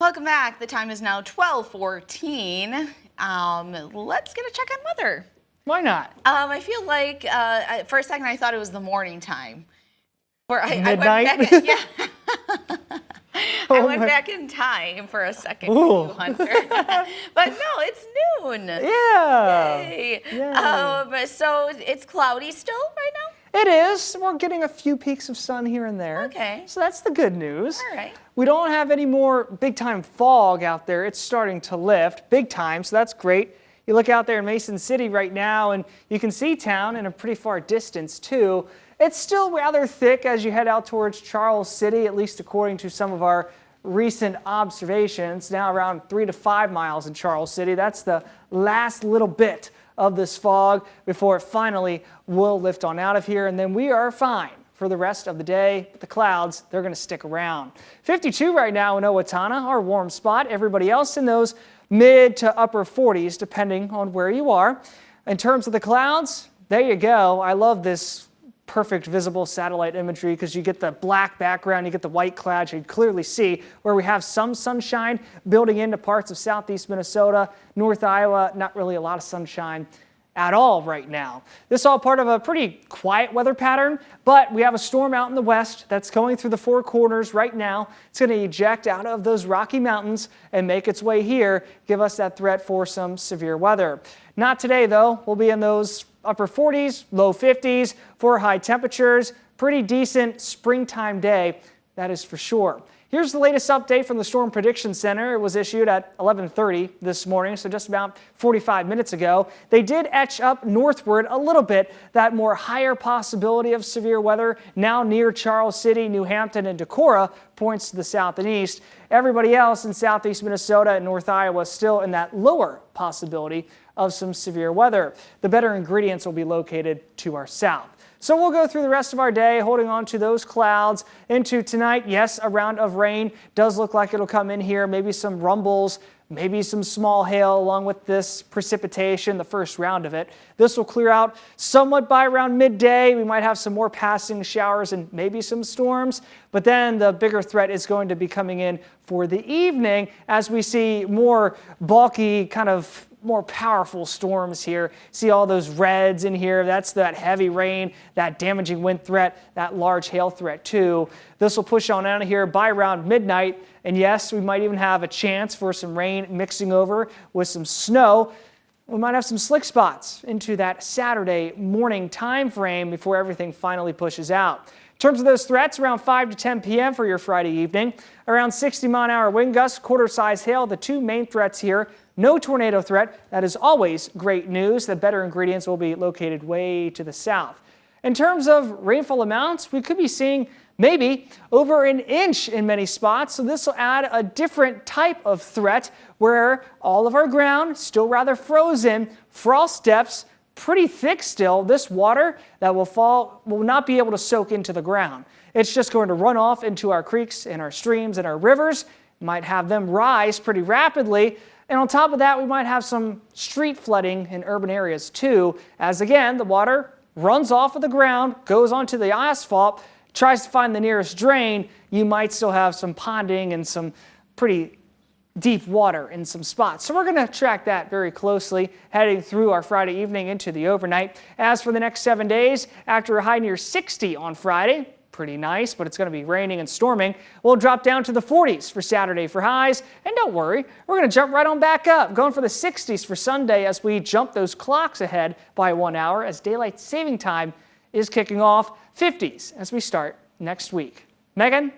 Welcome back. The time is now 12:14. Let's get a check on weather. Why not? I feel like for a second I thought it was the morning time. Midnight? I went back I went back in time for a second, for you, Hunter. But no, it's noon. Yeah. Yay. Yeah. So it's cloudy still right now? It is. We're getting a few peaks of sun here and there. Okay. So that's the good news. All right. We don't have any more big time fog out there. It's starting to lift big time, so that's great. You look out there in Mason City right now and you can see town in a pretty far distance too. It's still rather thick as you head out towards Charles City, at least according to some of our recent observations. Now around 3 to 5 miles in Charles City. That's the last little bit of this fog before it finally will lift on out of here, and then we are fine for the rest of the day. But the clouds, they're going to stick around. 52 right now in Owatonna, our warm spot. Everybody else in those mid to upper 40s, depending on where you are. In terms of the clouds, there you go. I love this perfect visible satellite imagery because you get the black background, you get the white clouds, you can clearly see where we have some sunshine building into parts of southeast Minnesota, north Iowa, not really a lot of sunshine at all right now. This is all part of a pretty quiet weather pattern, but we have a storm out in the west that's going through the Four Corners right now. It's going to eject out of those Rocky Mountains and make its way here, give us that threat for some severe weather. Not today though. We'll be in those upper 40s, low 50s for high temperatures. Pretty decent springtime day, that is for sure. Here's the latest update from the Storm Prediction Center. It was issued at 11:30 this morning, so just about 45 minutes ago. They did etch up northward a little bit, that more higher possibility of severe weather now near Charles City, New Hampton, and Decorah points to the south and east. Everybody else in southeast Minnesota and north Iowa still in that lower possibility of some severe weather. The better ingredients will be located to our south. So we'll go through the rest of our day holding on to those clouds into tonight. Yes, a round of rain does look like it'll come in here. Maybe some rumbles, maybe some small hail along with this precipitation, the first round of it. This will clear out somewhat by around midday. We might have some more passing showers and maybe some storms. But then the bigger threat is going to be coming in for the evening as we see more bulky, kind of more powerful storms here. See all those reds in here. That's that heavy rain, that damaging wind threat, that large hail threat too. This will push on out of here by around midnight. And yes, we might even have a chance for some rain mixing over with some snow. We might have some slick spots into that Saturday morning time frame before everything finally pushes out. In terms of those threats, around 5 to 10 p.m. for your Friday evening, around 60-mile-an-hour wind gusts, quarter-size hail, the two main threats here. No tornado threat. That is always great news. The better ingredients will be located way to the south. In terms of rainfall amounts, we could be seeing maybe over an inch in many spots. So this will add a different type of threat where all of our ground still rather frozen, frost depths pretty thick still. This water that will fall will not be able to soak into the ground. It's just going to run off into our creeks and our streams and our rivers. Might have them rise pretty rapidly. And on top of that, we might have some street flooding in urban areas too, as again, the water runs off of the ground, goes onto the asphalt, tries to find the nearest drain. You might still have some ponding and some pretty deep water in some spots. So we're going to track that very closely heading through our Friday evening into the overnight. As for the next 7 days, after a high near 60 on Friday, pretty nice, but it's going to be raining and storming. We'll drop down to the 40s for Saturday for highs. And don't worry, we're going to jump right on back up, going for the 60s for Sunday as we jump those clocks ahead by 1 hour as daylight saving time is kicking off. 50s as we start next week. Megan?